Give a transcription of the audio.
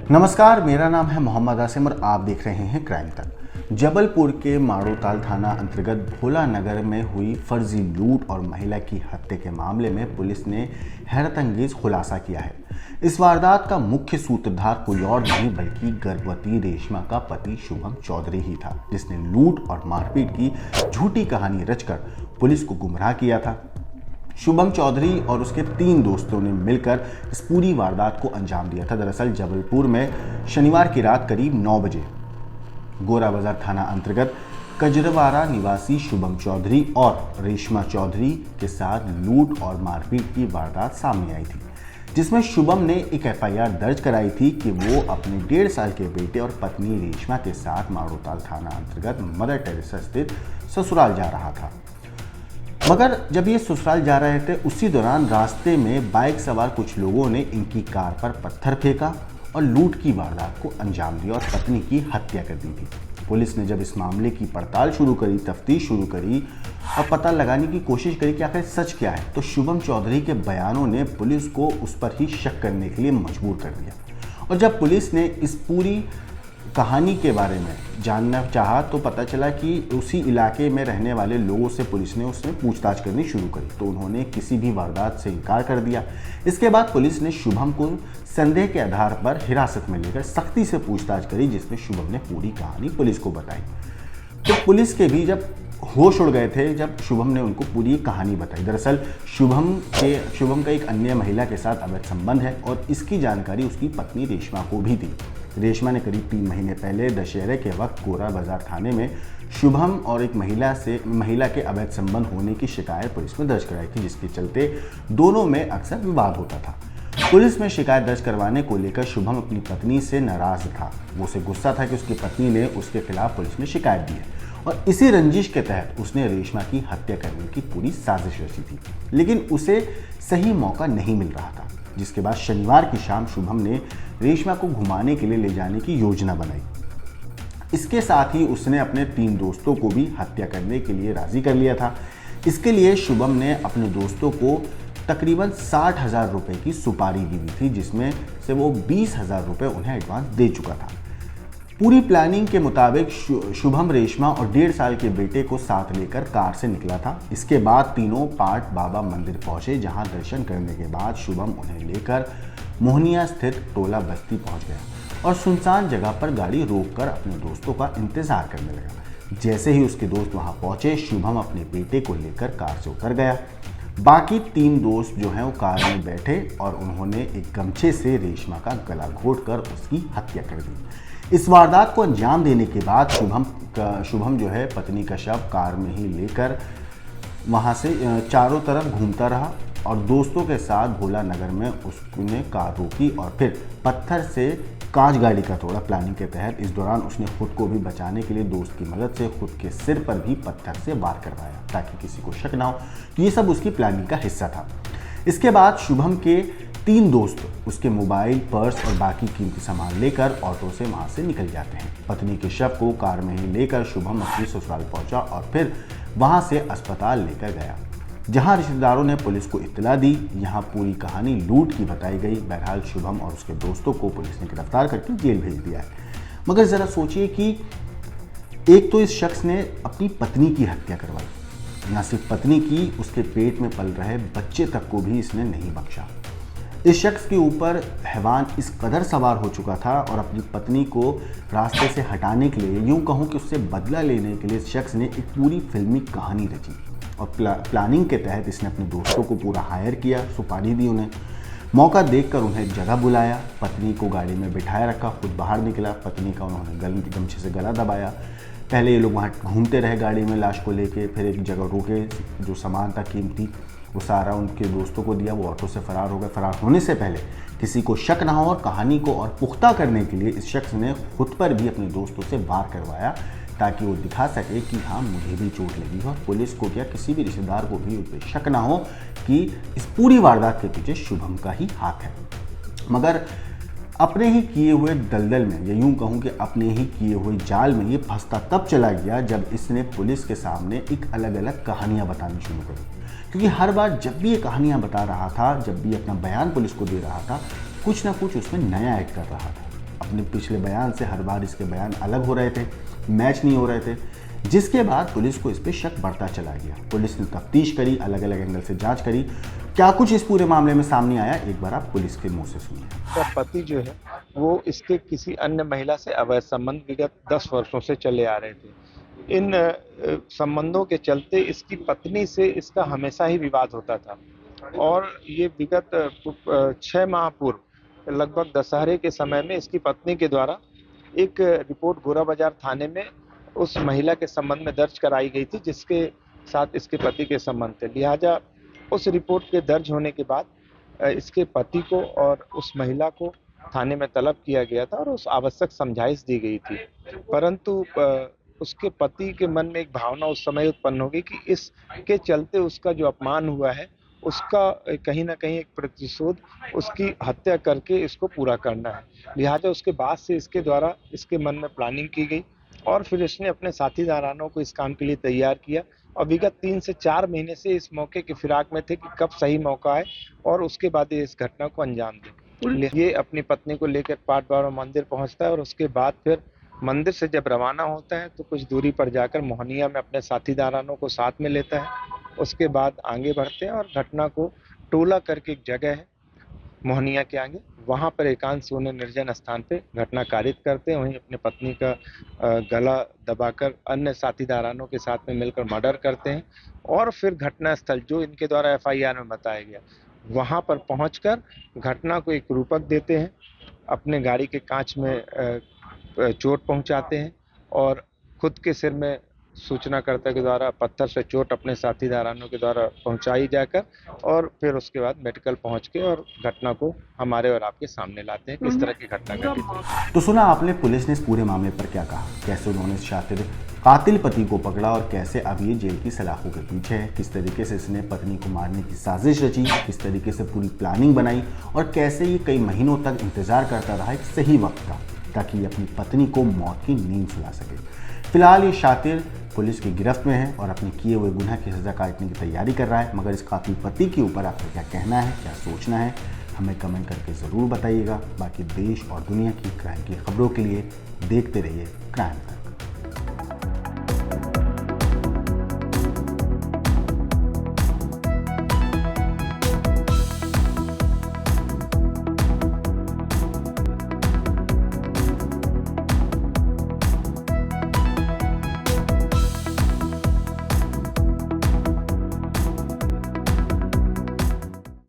नमस्कार, मेरा नाम है मोहम्मद आसिम और आप देख रहे हैं क्राइम तक। जबलपुर के माड़ोताल थाना अंतर्गत भोला नगर में हुई फर्जी लूट और महिला की हत्या के मामले में पुलिस ने हैरतअंगेज खुलासा किया है। इस वारदात का मुख्य सूत्रधार कोई और नहीं बल्कि गर्भवती रेशमा का पति शुभम चौधरी ही था, जिसने लूट और मारपीट की झूठी कहानी रचकर पुलिस को गुमराह किया था। शुभम चौधरी और उसके 3 दोस्तों ने मिलकर इस पूरी वारदात को अंजाम दिया था। दरअसल जबलपुर में शनिवार की रात करीब 9 बजे गोरा बाजार थाना अंतर्गत कजरवाड़ा निवासी शुभम चौधरी और रेशमा चौधरी के साथ लूट और मारपीट की वारदात सामने आई थी, जिसमें शुभम ने एक FIR दर्ज कराई थी कि वो अपने 1.5 साल के बेटे और पत्नी रेशमा के साथ माड़ोताल थाना अंतर्गत मदर टेरेसा स्थित ससुराल जा रहा था। मगर जब ये ससुराल जा रहे थे उसी दौरान रास्ते में बाइक सवार कुछ लोगों ने इनकी कार पर पत्थर फेंका और लूट की वारदात को अंजाम दिया और पत्नी की हत्या कर दी थी। पुलिस ने जब इस मामले की पड़ताल शुरू करी, तफ्तीश शुरू करी और पता लगाने की कोशिश करी कि आखिर सच क्या है, तो शुभम चौधरी के बयानों ने पुलिस को उस पर ही शक करने के लिए मजबूर कर दिया। और जब पुलिस ने इस पूरी कहानी के बारे में जानना चाहा तो पता चला कि उसी इलाके में रहने वाले लोगों से पुलिस ने उससे पूछताछ करनी शुरू करी, तो उन्होंने किसी भी वारदात से इनकार कर दिया। इसके बाद पुलिस ने शुभम को संदेह के आधार पर हिरासत में लेकर सख्ती से पूछताछ करी, जिसमें शुभम ने पूरी कहानी पुलिस को बताई। तो पुलिस के भी जब होश उड़ गए थे जब शुभम ने उनको पूरी कहानी बताई। दरअसल शुभम का एक अन्य महिला के साथ अवैध संबंध है और इसकी जानकारी उसकी पत्नी रेशमा को भी थी। रेशमा ने करीब 3 महीने पहले दशहरे के वक्त गोरा बाजार थाने में शुभम और एक महिला के अवैध संबंध होने की शिकायत पुलिस में दर्ज कराई थी, जिसके चलते दोनों में अक्सर विवाद होता था। पुलिस में शिकायत दर्ज करवाने को लेकर शुभम अपनी पत्नी से नाराज था। वो उसे गुस्सा था कि उसकी पत्नी ने उसके खिलाफ पुलिस में शिकायत दी है और इसी रंजिश के तहत उसने रेशमा की हत्या करने की पूरी साजिश रची थी, लेकिन उसे सही मौका नहीं मिल रहा था। जिसके बाद शनिवार की शाम शुभम ने रेशमा को घुमाने के लिए ले जाने की योजना बनाई। इसके साथ ही उसने अपने 3 दोस्तों को भी हत्या करने के लिए राजी कर लिया था। इसके लिए शुभम ने अपने दोस्तों को तकरीबन 60,000 रुपए की सुपारी दी हुई थी, जिसमें से वो 20,000 रुपए उन्हें एडवांस दे चुका था। पूरी प्लानिंग के मुताबिक शुभम रेशमा और 1.5 साल के बेटे को साथ लेकर कार से निकला था। इसके बाद तीनों पाट बाबा मंदिर पहुंचे, जहां दर्शन करने के बाद शुभम उन्हें लेकर मोहनिया स्थित टोला बस्ती पहुंच गया और सुनसान जगह पर गाड़ी रोककर अपने दोस्तों का इंतजार करने लगा। जैसे ही उसके दोस्त वहां पहुंचे, शुभम अपने बेटे को लेकर कार से उतर गया। बाकी 3 दोस्त जो हैं वो कार में बैठे और उन्होंने एक गमछे से रेशमा का गला घोंटकर उसकी हत्या कर दी। इस वारदात को अंजाम देने के बाद शुभम जो है पत्नी का शव कार में ही लेकर वहां से चारों तरफ घूमता रहा और दोस्तों के साथ भोला नगर में उसने कार रोकी और फिर पत्थर से कांच गाड़ी का तोड़ा। प्लानिंग के तहत इस दौरान उसने खुद को भी बचाने के लिए दोस्त की मदद से खुद के सिर पर भी पत्थर से वार करवाया, ताकि किसी को शक ना हो कि ये सब उसकी प्लानिंग का हिस्सा था। इसके बाद शुभम के 3 दोस्त उसके मोबाइल, पर्स और बाकी कीमती सामान लेकर ऑटो से वहां से निकल जाते हैं। पत्नी के शव को कार में ही लेकर शुभम अपनी ससुराल पहुंचा और फिर वहां से अस्पताल लेकर गया, जहां रिश्तेदारों ने पुलिस को इत्तला दी। यहां पूरी कहानी लूट की बताई गई। बहरहाल शुभम और उसके दोस्तों को पुलिस ने गिरफ्तार करके जेल भेज दिया है। मगर जरा सोचिए कि एक तो इस शख्स ने अपनी पत्नी की हत्या करवाई, न सिर्फ पत्नी की, उसके पेट में पल रहे बच्चे तक को भी इसने नहीं बख्शा। इस शख्स के ऊपर हैवान इस कदर सवार हो चुका था और अपनी पत्नी को रास्ते से हटाने के लिए, यूं कहूं कि उससे बदला लेने के लिए इस शख्स ने एक पूरी फिल्मी कहानी रची और प्लानिंग के तहत इसने अपने दोस्तों को पूरा हायर किया, सुपारी दी उन्हें, मौका देखकर उन्हें जगह बुलाया, पत्नी को गाड़ी में बिठाया रखा, खुद बाहर निकला। पत्नी का उन्होंने गमछे से गला दबाया। पहले ये लोग वहाँ घूमते रहे गाड़ी में लाश को लेके, फिर एक जगह रुके, जो सामान था कीमती वो सारा उनके दोस्तों को दिया। वो ऑटो से फरार हो गए। फरार होने से पहले किसी को शक ना हो और कहानी को और पुख्ता करने के लिए इस शख्स ने खुद पर भी अपने दोस्तों से वार करवाया, ताकि वो दिखा सके कि हाँ मुझे भी चोट लगी है और पुलिस को क्या किसी भी रिश्तेदार को भी उस पर शक ना हो कि इस पूरी वारदात के पीछे शुभम का ही हाथ है। मगर अपने ही किए हुए दलदल में, या यूं कहूं कि अपने ही किए हुए जाल में ये फंसता तब चला गया जब इसने पुलिस के सामने एक अलग अलग कहानियां बतानी शुरू करी। क्योंकि हर बार जब भी ये कहानियां बता रहा था, जब भी अपना बयान पुलिस को दे रहा था, कुछ ना कुछ उसमें नया ऐड कर रहा था। अपने पिछले बयान से हर बार इसके बयान अलग हो रहे थे, मैच नहीं हो रहे थे, जिसके बाद पुलिस को इस पर शक बढ़ता चला गया। पुलिस ने तफ्तीश करी, अलग अलग एंगल से जांच करी। क्या कुछ इस पूरे मामले में सामने आया, एक बार आप पुलिस के मुंह से सुनिए। इसका पति जो है वो इसके किसी अन्य महिला से अवैध संबंध विगत 10 वर्षों से चले आ रहे थे। इन संबंधों के चलते इसकी पत्नी से इसका हमेशा ही विवाद होता था और ये विगत 6 माह पूर्व लगभग दशहरे के समय में इसकी पत्नी के द्वारा एक रिपोर्ट गोरा बाजार थाने में उस महिला के संबंध में दर्ज कराई गई थी जिसके साथ इसके पति के संबंध थे। लिहाजा उस रिपोर्ट के दर्ज होने के बाद इसके पति को और उस महिला को थाने में तलब किया गया था और उस आवश्यक समझाइश दी गई थी, परंतु उसके पति के मन में एक भावना उस समय उत्पन्न हो गई कि इसके चलते उसका जो अपमान हुआ है उसका कहीं ना कहीं एक प्रतिशोध उसकी हत्या करके इसको पूरा करना है। लिहाजा उसके बाद से इसके द्वारा इसके मन में प्लानिंग की गई और फिर इसने अपने साथीदारों को इस काम के लिए तैयार किया और विगत 3 से 4 महीने से इस मौके की फिराक में थे कि कब सही मौका है और उसके बाद ये इस घटना को अंजाम दे। ये अपनी पत्नी को लेकर पाट बाबा मंदिर पहुंचता है और उसके बाद फिर मंदिर से जब रवाना होता है तो कुछ दूरी पर जाकर मोहनिया में अपने साथीदारों को साथ में लेता है। उसके बाद आगे बढ़ते हैं और घटना को टोला करके एक जगह है मोहनिया के आगे, वहां पर एकांत सोने निर्जन स्थान पे घटना कारित करते हैं। वहीं अपने पत्नी का गला दबाकर अन्य साथीदारों के साथ में मिलकर मर्डर करते हैं और फिर घटना स्थल जो इनके द्वारा एफआईआर में बताया गया वहां पर पहुंचकर घटना को एक रूपक देते हैं, अपने गाड़ी के कांच में चोट पहुंचाते हैं और खुद के सिर में सूचनाकर्ता के द्वारा पत्थर से चोट अपने साथीदारों के द्वारा पहुंचाई जाकर और फिर उसके बाद मेडिकल पहुंच के और घटना को हमारे और आपके सामने लाते हैं किस तरह की घटना घटी थी। तो सुना आपने पुलिस ने इस पूरे मामले पर क्या कहा, कैसे उन्होंने शातिर कातिल पति को पकड़ा और कैसे अब ये जेल की सलाखों के पीछे है, किस तरीके से इसने पत्नी को मारने की साजिश रची, किस तरीके से पूरी प्लानिंग बनाई और कैसे ये कई महीनों तक इंतजार करता रहा एक सही वक्त का ताकि ये अपनी पत्नी को मौत की नींद सुला सके। फिलहाल ये शातिर पुलिस की गिरफ्त में है और अपने किए हुए गुनाह की सजा काटने की तैयारी कर रहा है। मगर इस कातिल पति के ऊपर आपको क्या कहना है, क्या सोचना है, हमें कमेंट करके ज़रूर बताइएगा। बाकी देश और दुनिया की क्राइम की खबरों के लिए देखते रहिए क्राइम तक।